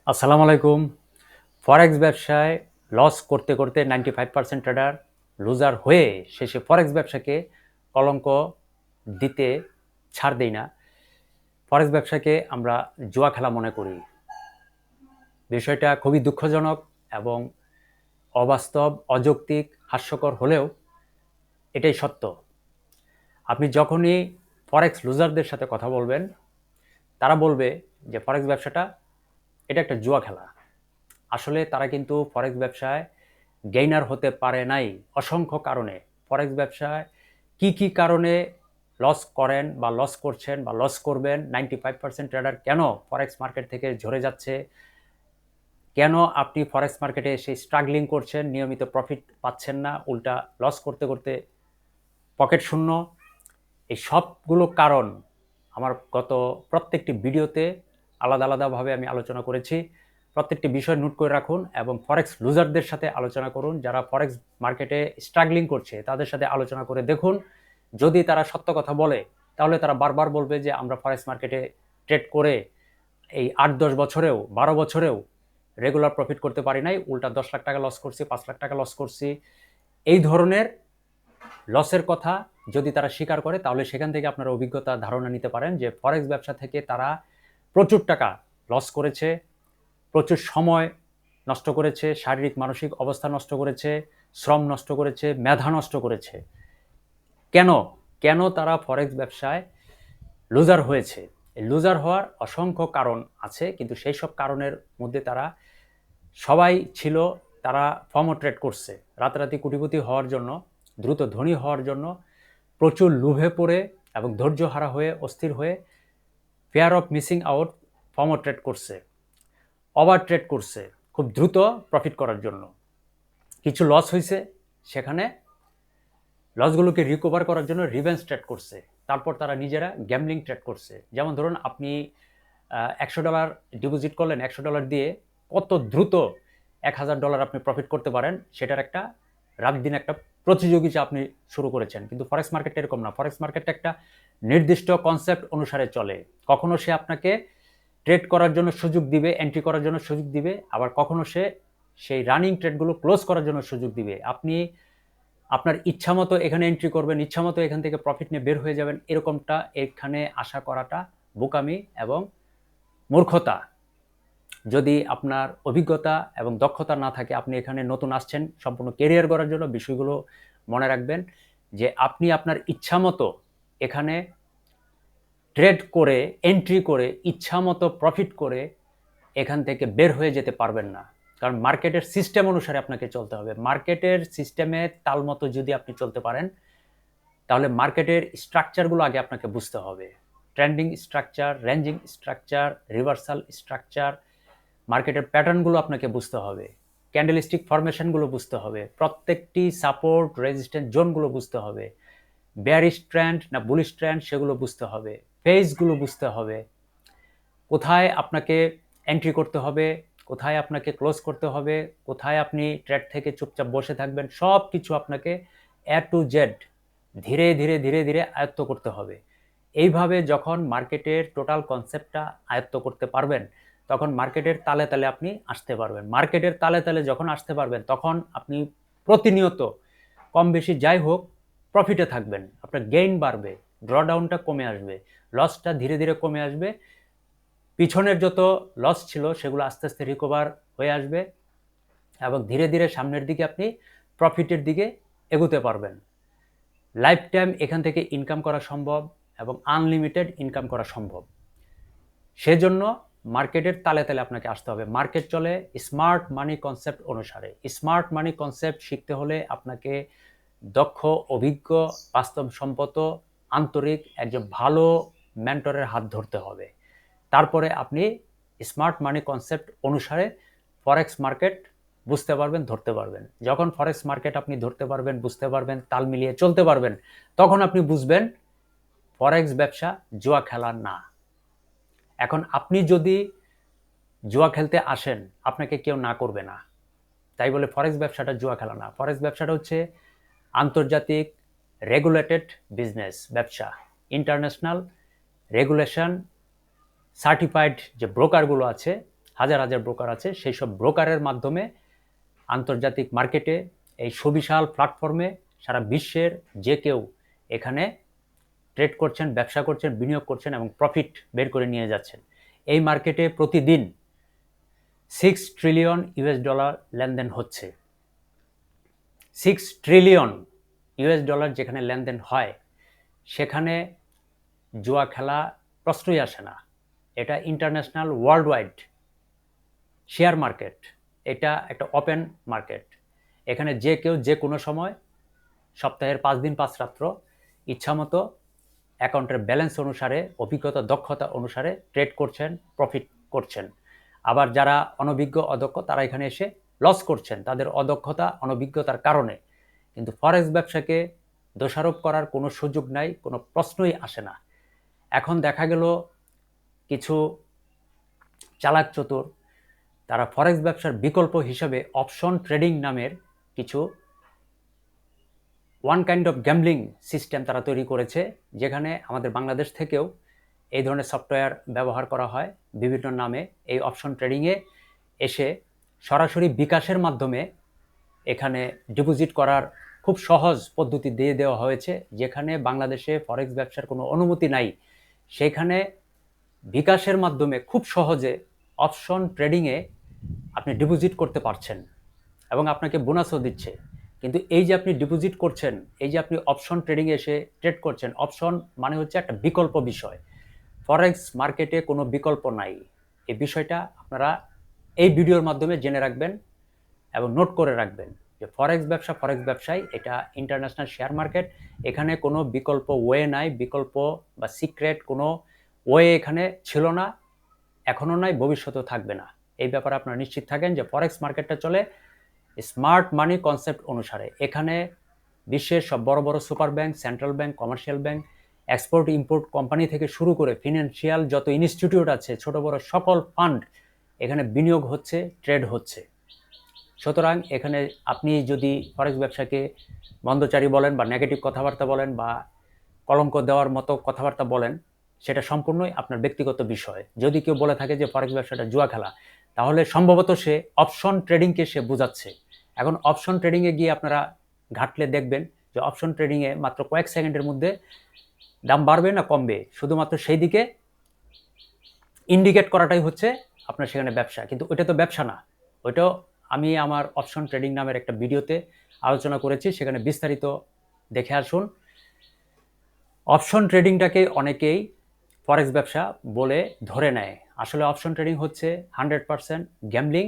আসসালামু আলাইকুম। ফরেক্স ব্যবসায় লস করতে করতে 95% ট্রেডার লুজার হয়ে শেষে ফরেক্স ব্যবসাকে কলঙ্ক দিতে ছাড় দেই না। ফরেক্স ব্যবসাকে আমরা জুয়া খেলা মনে করি। বিষয়টা খুবই দুঃখজনক এবং অবাস্তব, অযৌক্তিক, হাস্যকর হলেও এটাই সত্য। আপনি যখনই ফরেক্স লুজারদের সাথে কথা বলবেন, তারা বলবে যে ফরেক্স ব্যবসাটা এটা একটা জুয়া খেলা। আসলে তারা কিন্তু ফরেক্স ব্যবসায় গেইনার হতে পারে নাই অসংখ্য কারণে। ফরেক্স ব্যবসায় কি কি কারণে লস করেন বা লস করছেন বা লস করবেন, 95% ট্রেডার কেন ফরেক্স মার্কেট থেকে ঝরে যাচ্ছে, কেন আপনি ফরেক্স মার্কেটে এসে স্ট্রাগলিং করছেন, নিয়মিত প্রফিট পাচ্ছেন না, উল্টা লস করতে করতে পকেট শূন্য, এই সবগুলো কারণ আমার গত প্রত্যেকটি ভিডিওতে আলাদা আলাদাভাবে আমি আলোচনা করেছি। প্রত্যেকটি বিষয় নোট করে রাখুন এবং ফরেক্স লুজারদের সাথে আলোচনা করুন। যারা ফরেক্স মার্কেটে স্ট্রাগলিং করছে তাদের সাথে আলোচনা করে দেখুন। যদি তারা সত্য কথা বলে তাহলে তারা বারবার বলবে যে আমরা ফরেক্স মার্কেটে ট্রেড করে এই ৮-১০ বছরেও ১২ বছরেও রেগুলার প্রফিট করতে পারি নাই, উল্টা ১০ লাখ টাকা লস করছি, ৫ লাখ টাকা লস করছি। এই ধরনের লসের কথা যদি তারা স্বীকার করে তাহলে সেখান থেকে আপনারা অভিজ্ঞতা ধারণা নিতে পারেন যে ফরেক্স ব্যবসা থেকে তারা প্রচুর টাকা লস করেছে, প্রচুর সময় নষ্ট করেছে, শারীরিক মানসিক অবস্থা নষ্ট করেছে, শ্রম নষ্ট করেছে, মেধা নষ্ট করেছে। কেন কেন তারা ফরেক্স ব্যবসায় লুজার হয়েছে? এই লুজার হওয়ার অসংখ্য কারণ আছে, কিন্তু সেই সব কারণের মধ্যে তারা সবাই ছিল, তারা ফর্মো ট্রেড করছে রাতারাতি কোটিপতি হওয়ার জন্য, দ্রুত ধনী হওয়ার জন্য, প্রচুর লোভে পড়ে এবং ধৈর্যহারা হয়ে অস্থির হয়ে fear of missing out FOMO trade করছে, ওভার ট্রেড করছে খুব দ্রুত প্রফিট করার জন্য। কিছু লস হয়েছে, সেখানে লসগুলোকে রিকভার করার জন্য রিভেঞ্জ ট্রেড করছে। তারপর তারা নিজেরা গ্যামলিং ট্রেড করছে। যেমন ধরুন আপনি $100 ডিপোজিট করলেন, $100 দিয়ে কত দ্রুত $1000 আপনি প্রফিট করতে পারেন সেটার একটা রাত দিন একটা প্রতিযোগিতা আপনি শুরু করেছেন। কিন্তু ফরেক্স মার্কেট এরকম না। ফরেক্স মার্কেটটা একটা নির্দিষ্ট কনসেপ্ট অনুসারে চলে। কখনো সে আপনাকে ট্রেড করার জন্য সুযোগ দিবে, এন্ট্রি করার জন্য সুযোগ দিবে, আবার কখনো সে সেই রানিং ট্রেডগুলো ক্লোজ করার জন্য সুযোগ দিবে। আপনি আপনার ইচ্ছামতো এখানে এন্ট্রি করবেন, ইচ্ছামতো এখান থেকে প্রফিট নিয়ে বের হয়ে যাবেন, এরকমটা এখানে আশা করাটা বোকামি এবং মূর্খতা। যদি আপনার অভিজ্ঞতা এবং দক্ষতা না থাকে, আপনি এখানে নতুন আসছেন সম্পূর্ণ কেরিয়ার গড়ার জন্য, বিষয়গুলো মনে রাখবেন যে আপনি আপনার ইচ্ছামতো এখানে ট্রেড করে, এন্ট্রি করে, ইচ্ছামতো প্রফিট করে এখান থেকে বের হয়ে যেতে পারবেন না। কারণ মার্কেটের সিস্টেম অনুসারে আপনাকে চলতে হবে। মার্কেটের সিস্টেমে তাল মতো যদি আপনি চলতে পারেন তাহলে মার্কেটের স্ট্রাকচারগুলো আগে আপনাকে বুঝতে হবে। Trending structure, ranging structure, reversal structure, মার্কেটের প্যাটার্নগুলো আপনাকে বুঝতে হবে, ক্যান্ডেলস্টিক ফরমেশনগুলো বুঝতে হবে, প্রত্যেকটি সাপোর্ট রেজিস্ট্যান্স জোনগুলো বুঝতে হবে, বেয়ারিশ ট্রেন্ড না বুলিশ ট্রেন্ড সেগুলো বুঝতে হবে, ফেজগুলো বুঝতে হবে, কোথায় আপনাকে এন্ট্রি করতে হবে, কোথায় আপনাকে ক্লোজ করতে হবে, কোথায় আপনি ট্রেড থেকে চুপচাপ বসে থাকবেন, সব কিছু আপনাকে এ টু জেড ধীরে ধীরে ধীরে ধীরে আয়ত্ত করতে হবে। এইভাবে যখন মার্কেটের টোটাল কনসেপ্টটা আয়ত্ত করতে পারবেন তখন মার্কেটের তালে তালে আপনি আসতে পারবেন। মার্কেটের তালে তালে যখন আসতে পারবেন তখন আপনি প্রতিনিয়ত কম বেশি যাই হোক প্রফিটে থাকবেন, আপনার গেইন বাড়বে, ড্রডাউনটা কমে আসবে, লসটা ধীরে ধীরে কমে আসবে, পিছনের যত লস ছিল সেগুলো আস্তে আস্তে রিকভার হয়ে আসবে এবং ধীরে ধীরে সামনের দিকে আপনি প্রফিটের দিকে এগোতে পারবেন। লাইফ টাইম এখান থেকে ইনকাম করা সম্ভব এবং আনলিমিটেড ইনকাম করা সম্ভব। সেজন্য মার্কেটের তালে তালে আপনাকে আসতে হবে। মার্কেট চলে স্মার্ট মানি কনসেপ্ট অনুসারে। স্মার্ট মানি কনসেপ্ট শিখতে হলে আপনাকে দক্ষ, অভিজ্ঞ, বাস্তবসম্মত, আন্তরিক একজন ভালো মেন্টরের হাত ধরতে হবে। তারপরে আপনি স্মার্ট মানি কনসেপ্ট অনুসারে ফরেক্স মার্কেট বুঝতে পারবেন, ধরতে পারবেন। যখন ফরেক্স মার্কেট আপনি ধরতে পারবেন, বুঝতে পারবেন, তাল মিলিয়ে চলতে পারবেন, তখন আপনি বুঝবেন ফরেক্স ব্যবসা জুয়া খেলা না। এখন আপনি যদি জুয়া খেলতে আসেন আপনাকে কেউ না করবে না, তাই বলে ফরেক্স ব্যবসাটা জুয়া খেলা না। ফরেক্স ব্যবসাটা হচ্ছে আন্তর্জাতিক রেগুলেটেড বিজনেস, ব্যবসা, ইন্টারন্যাশনাল রেগুলেশন সার্টিফাইড যে ব্রোকারগুলো আছে হাজার হাজার ব্রোকার আছে, সেই সব ব্রোকারের মাধ্যমে আন্তর্জাতিক মার্কেটে এই সুবিশাল প্ল্যাটফর্মে সারা বিশ্বের যে কেউ এখানে ট্রেড করছেন, ব্যবসা করছেন, বিনিয়োগ করছেন এবং প্রফিট বের করে নিয়ে যাচ্ছেন। এই মার্কেটে প্রতিদিন $6 ট্রিলিয়ন লেনদেন হচ্ছে। $6 ট্রিলিয়ন যেখানে লেনদেন হয়, সেখানে জুয়া খেলা প্রশ্নই আসে না। এটা international world wide share market, এটা একটা ওপেন মার্কেট। এখানে যে কেউ যে কোনো সময় সপ্তাহের 5 দিন 5 রাত্র ইচ্ছামতো অ্যাকাউন্টের ব্যালেন্স অনুসারে, অভিজ্ঞতা দক্ষতা অনুসারে ট্রেড করছেন, প্রফিট করছেন। আবার যারা অনভিজ্ঞ অদক্ষ তারা এখানে এসে লস করছেন তাদের অদক্ষতা অনভিজ্ঞতার কারণে। কিন্তু ফরেক্স ব্যবসাকে দোষারোপ করার কোনো সুযোগ নাই, কোনো প্রশ্নই আসে না। এখন দেখা গেল কিছু চালাক চতুর তারা ফরেক্স ব্যবসার বিকল্প হিসাবে অপশন ট্রেডিং নামের কিছু one kind of gambling system তারা তৈরি করেছে, যেখানে আমাদের বাংলাদেশ থেকেও এই ধরনের সফটওয়্যার ব্যবহার করা হয় বিভিন্ন নামে। এই অপশন ট্রেডিংয়ে এসে সরাসরি বিকাশের মাধ্যমে এখানে ডিপোজিট করার খুব সহজ পদ্ধতি দিয়ে দেওয়া হয়েছে। যেখানে বাংলাদেশে ফরেক্স ব্যবসার কোনো অনুমতি নাই, সেখানে বিকাশের মাধ্যমে খুব সহজে অপশন ট্রেডিংয়ে আপনি ডিপোজিট করতে পারছেন এবং আপনাকে বোনাসও দিচ্ছে। কিন্তু এই যে আপনি ডিপোজিট করছেন, এই যে আপনি অপশন ট্রেডিংয়ে এসে ট্রেড করছেন, অপশন মানে হচ্ছে একটা বিকল্প বিষয়। ফরেক্স মার্কেটে কোনো বিকল্প নাই। এই বিষয়টা আপনারা এই ভিডিওর মাধ্যমে জেনে রাখবেন এবং নোট করে রাখবেন যে ফরেক্স ব্যবসায় এটা ইন্টারন্যাশনাল শেয়ার মার্কেট। এখানে কোনো বিকল্প ওয়ে নাই, বিকল্প বা সিক্রেট কোনো ওয়ে এখানে ছিল না, এখনও নাই, ভবিষ্যতেও থাকবে না। এই ব্যাপারে আপনারা নিশ্চিত থাকেন যে ফরেক্স মার্কেটটা চলে স্মার্ট মানি কনসেপ্ট অনুসারে। এখানে বিশ্বের সব বড় বড় super bank, central bank, commercial bank, export import company থেকে শুরু করে ফিনান্সিয়াল যত ইনস্টিটিউট আছে, ছোট বড় সকল ফান্ড এখানে বিনিয়োগ হচ্ছে, ট্রেড হচ্ছে। সুতরাং এখানে আপনি যদি ফরেক্স ব্যবসাকে মন্দচারী বলেন বা নেগেটিভ কথাবার্তা বলেন বা কলঙ্ক দেওয়ার মতো কথাবার্তা বলেন, সেটা সম্পূর্ণই আপনার ব্যক্তিগত বিষয়। যদি কেউ বলে থাকে যে ফরেক্স ব্যবসাটা জুয়া খেলা, তাহলে সম্ভবত সে অপশন ট্রেডিংকে সে বোঝাচ্ছে। এখন অপশন ট্রেডিংয়ে গিয়ে আপনারা ঘাটলে দেখবেন যে অপশন ট্রেডিংয়ে মাত্র কয়েক সেকেন্ডের মধ্যে দাম বাড়বে না কমবে, শুধুমাত্র সেই দিকে ইন্ডিকেট করাটাই হচ্ছে আপনার সেখানে ব্যবসা। কিন্তু ওইটা তো ব্যবসা না। ওইটাও আমি আমার অপশন ট্রেডিং নামের একটা ভিডিওতে আলোচনা করেছি, সেখানে বিস্তারিত দেখে আসুন। অপশন ট্রেডিংটাকে অনেকেই ফরেক্স ব্যবসা বলে ধরে নেয়। আসলে অপশন ট্রেডিং হচ্ছে 100% গ্যাম্বলিং,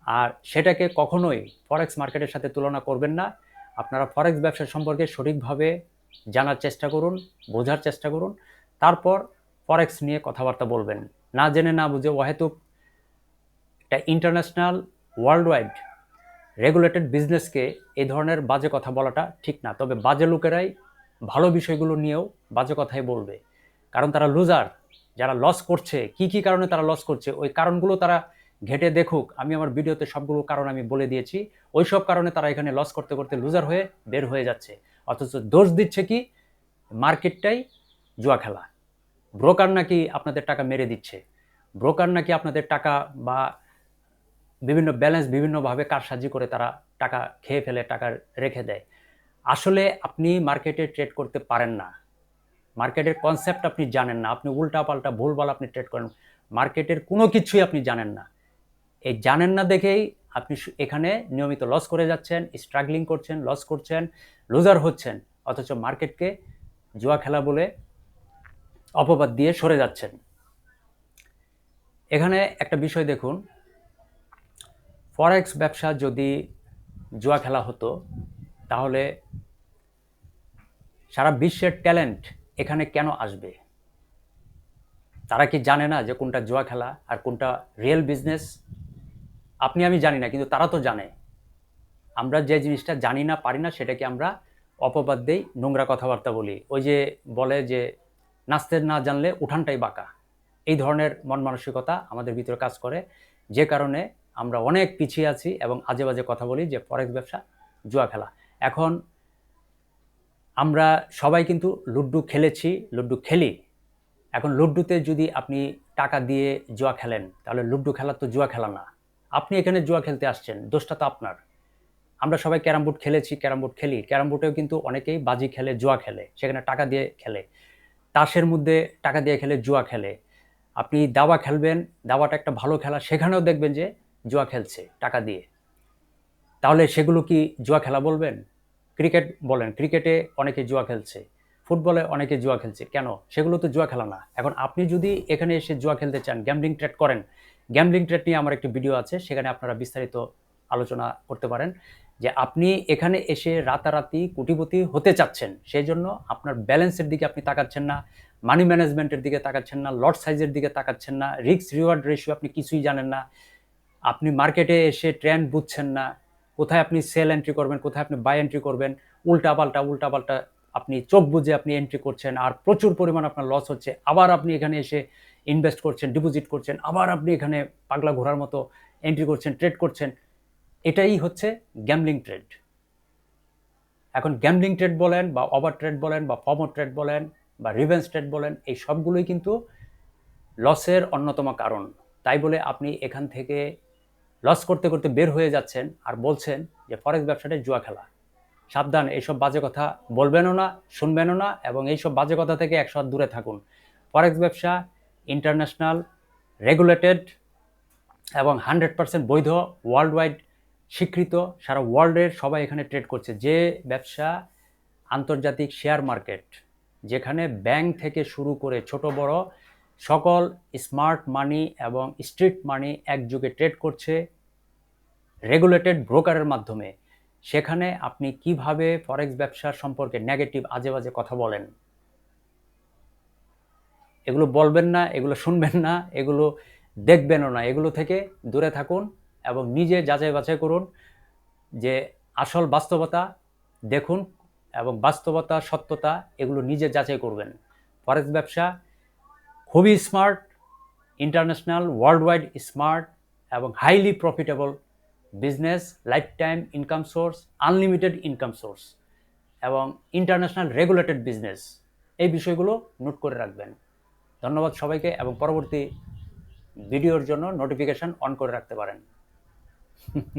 আর সেটাকে কখনোই ফরেক্স মার্কেটের সাথে তুলনা করবেন না। আপনারা ফরেক্স ব্যবসা সম্পর্কে সঠিকভাবে জানার চেষ্টা করুন, বোঝার চেষ্টা করুন, তারপর ফরেক্স নিয়ে কথাবার্তা বলবেন। না জেনে না বুঝে অহেতুক একটা ইন্টারন্যাশনাল ওয়ার্ল্ড ওয়াইড রেগুলেটেড বিজনেসকে এই ধরনের বাজে কথা বলাটা ঠিক না। তবে বাজে লোকেরাই ভালো বিষয়গুলো নিয়েও বাজে কথাই বলবে, কারণ তারা লুজার। যারা লস করছে, কি কি কারণে তারা লস করছে, ওই কারণগুলো তারা ঘেটে দেখুক। আমি আমার ভিডিওতে সবগুলো কারণ আমি বলে দিয়েছি। ওই সব কারণে তারা এখানে লস করতে করতে লুজার হয়ে বের হয়ে যাচ্ছে, অথচ দোষ দিচ্ছে কি মার্কেটটাই জুয়া খেলা। ব্রোকার নাকি আপনাদের টাকা মেরে দিচ্ছে, ব্রোকার নাকি আপনাদের টাকা বা বিভিন্ন ব্যালেন্স বিভিন্নভাবে কারসাজি করে তারা টাকা খেয়ে ফেলে, টাকা রেখে দেয়। আসলে আপনি মার্কেটে ট্রেড করতে পারেন না, মার্কেটের কনসেপ্ট আপনি জানেন না, আপনি উল্টাপাল্টা ভুলভাল আপনি ট্রেড করেন, মার্কেটের কোনো কিছুই আপনি জানেন না। এই জানেন না দেখেই আপনি এখানে নিয়মিত লস করে যাচ্ছেন, স্ট্রাগলিং করছেন, লস করছেন, লুজার হচ্ছেন, অথচ মার্কেটকে জুয়া খেলা বলে অপবাদ দিয়ে সরে যাচ্ছেন। এখানে একটা বিষয় দেখুন, ফরেক্স ব্যবসা যদি জুয়া খেলা হতো তাহলে সারা বিশ্বের ট্যালেন্ট এখানে কেন আসবে? তারা কি জানে না যে কোনটা জুয়া খেলা আর কোনটা রিয়েল বিজনেস? আপনি আমি জানি না, কিন্তু তারা তো জানে। আমরা যে জিনিসটা জানি না, পারি না, সেটাকে আমরা অপবাদ দেই, নোংরা কথাবার্তা বলি। ওই যে বলে যে নাচতে না জানলে উঠানটাই বাঁকা। এই ধরনের মন মানসিকতা আমাদের ভিতরে কাজ করে, যে কারণে আমরা অনেক পিছিয়ে আছি এবং আজে বাজে কথা বলি যে ফরেক্স ব্যবসা জুয়া খেলা। এখন আমরা সবাই কিন্তু লুড্ডু খেলেছি, লুড্ডু খেলি, এখন লুডুতে যদি আপনি টাকা দিয়ে জুয়া খেলেন, তাহলে লুডু খেলা তো জুয়া খেলা না। আপনি এখানে জুয়া খেলতে আসছেন, দোষটা তো আপনার। আমরা সবাই ক্যারাম বোর্ড খেলেছি, ক্যারাম বোর্ড খেলি। ক্যারাম বোর্ডেও কিন্তু অনেকেই বাজি খেলে, জুয়া খেলে, সেখানে টাকা দিয়ে খেলে। তাসের মধ্যে টাকা দিয়ে খেলে, জুয়া খেলে। আপনি দাবা খেলবেন, দাবাটা একটা ভালো খেলা, সেখানেও দেখবেন যে জুয়া খেলছে টাকা দিয়ে। তাহলে সেগুলো কি জুয়া খেলা বলবেন? ক্রিকেট বলেন, ক্রিকেটে অনেকে জুয়া খেলছে, ফুটবলে অনেকে জুয়া খেলছে, কেন? সেগুলো তো জুয়া খেলা না। এখন আপনি যদি এখানে এসে জুয়া খেলতে চান, গ্যাম্বলিং ট্রেড করেন, গ্যাম্বলিং ট্রেড নিয়ে আমার একটি ভিডিও আছে, সেখানে আপনারা বিস্তারিত আলোচনা করতে পারেন যে আপনি এখানে এসে রাতারাতি কোটিপতি হতে চাচ্ছেন, সেই জন্য আপনার ব্যালেন্সের দিকে আপনি তাকাচ্ছেন না, মানি ম্যানেজমেন্টের দিকে তাকাচ্ছেন না, লট সাইজের দিকে তাকাচ্ছেন না, রিস্ক রিওয়ার্ড রেশিও আপনি কিছুই জানেন না, আপনি মার্কেটে এসে ট্রেন্ড বুঝছেন না, কোথায় আপনি সেল এন্ট্রি করবেন, কোথায় আপনি বাই এন্ট্রি করবেন, উল্টাপাল্টা আপনি চোখ বুঝে আপনি এন্ট্রি করছেন, আর প্রচুর পরিমাণ আপনার লস হচ্ছে। আবার আপনি এখানে এসে ইনভেস্ট করছেন, ডিপোজিট করছেন, আবার আপনি এখানে পাগলা ঘোড়ার মতো এন্ট্রি করছেন, ট্রেড করছেন। এটাই হচ্ছে গ্যাম্বলিং ট্রেড। এখন গ্যাম্বলিং ট্রেড বলেন বা ওভার ট্রেড বলেন বা ফর্মো ট্রেড বলেন বা রিভেন্স ট্রেড বলেন, এই সবগুলোই কিন্তু লসের অন্যতম কারণ। তাই বলে আপনি এখান থেকে লস করতে করতে বের হয়ে যাচ্ছেন আর বলছেন যে ফরেক্স ব্যবসাটাই জুয়া খেলা। সাবধান, এইসব বাজে কথা বলবেনও না, শুনবেনও না, এবং এইসব বাজে কথা থেকে 100 হাত দূরে থাকুন। ফরেক্স ব্যবসা ইন্টারন্যাশনাল, রেগুলেটেড এবং 100% বৈধ, ওয়ার্ল্ড ওয়াইড স্বীকৃত। সারা ওয়ার্ল্ডের সবাই এখানে ট্রেড করছে। যে ব্যবসা আন্তর্জাতিক শেয়ার মার্কেট, যেখানে ব্যাংক থেকে শুরু করে ছোট বড় সকল স্মার্ট মানি এবং স্ট্রিট মানি একযোগে ট্রেড করছে রেগুলেটেড ব্রোকারের মাধ্যমে, সেখানে আপনি কিভাবে ফরেক্স ব্যবসা সম্পর্কে নেগেটিভ আজে বাজে কথা বলেন? এগুলো বলবেন না, এগুলো শুনবেন না, এগুলো দেখবেনও না। এগুলো থেকে দূরে থাকুন এবং নিজে যাচাই বাছাই করুন যে আসল বাস্তবতা দেখুন, এবং বাস্তবতা, সত্যতা এগুলো নিজে যাচাই করবেন। ফরেক্স ব্যবসা খুবই smart, international, world wide smart এবং highly profitable business, life time income source, unlimited income source এবং ইন্টারন্যাশনাল রেগুলেটেড বিজনেস। এই বিষয়গুলো নোট করে রাখবেন। ধন্যবাদ সবাইকে, এবং পরবর্তী ভিডিওর জন্য নোটিফিকেশন অন করে রাখতে পারেন।